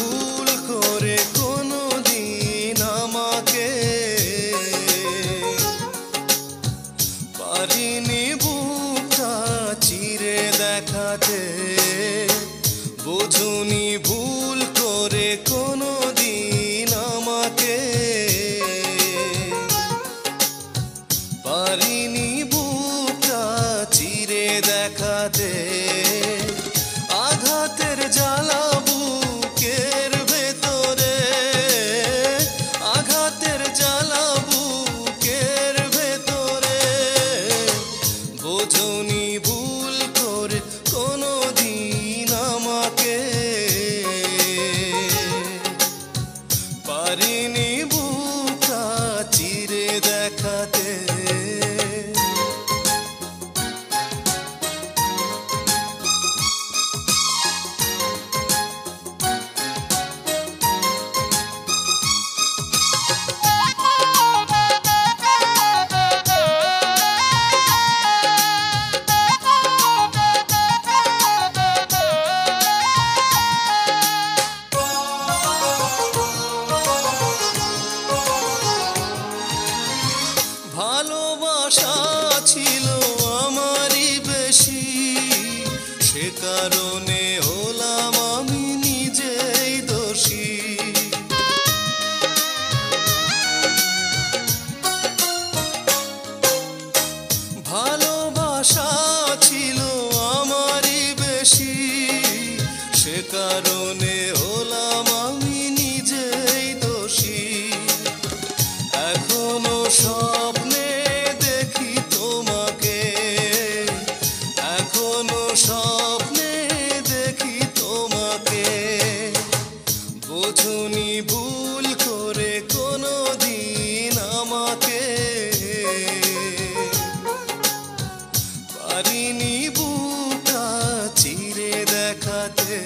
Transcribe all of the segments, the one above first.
ভুল করে কোনোদিন আমাকে, পারিনি বুকটা চিরে দেখাতে। বোঝনি ভুল করে কোনোদিন আমাকে, পারিনি বুকটা চিরে দেখাতে। আঘাতের জ্বালা বুকের ভেতরে, আঘাতের জ্বালা বুকের ভেতরে। বোঝনি ভুল করে কোনোদিন আমাকে, পারিনি বুকটা চিরে দেখাতে। ভালোবাসা ছিল আমারই বেশি, সে কারণে হলাম আমি নিজেই দোষী। ভালোবাসা ছিল আমারই বেশি, সে কারণে হলাম আমি নিজেই দোষী। এখনো স্বপ্নে দেখি তোমাকে, এখনো স্বপ্নে দেখি তোমাকে। বোঝনি ভুল করে কোনোদিন আমাকে, পারিনি বুকটা চিরে দেখাতে।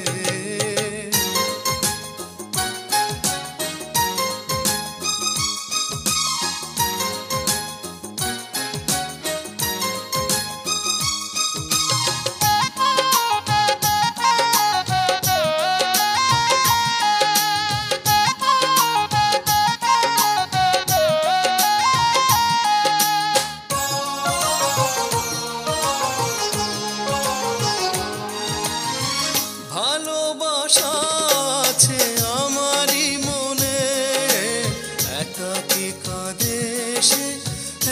ভালোবাসা আছে আমারই মনে, একাকী কাঁদে সে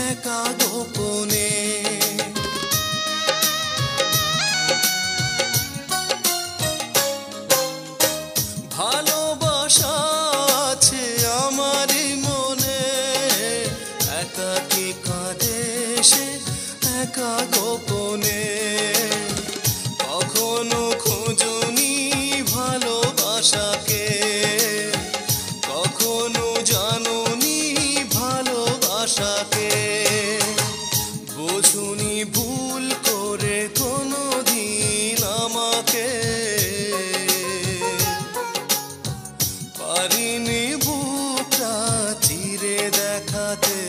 একা গোপনে। ভালোবাসা আছে আমারই মনে, একাকী কাঁদে সে একা গোপনে। কখনো খোঁজনি ভালোবাসাকে, কখনো জানোনি ভালোবাসাকে। বোঝনি ভুল করে কোনোদিন আমাকে, পারিনি বুকটা চিরে দেখাতে।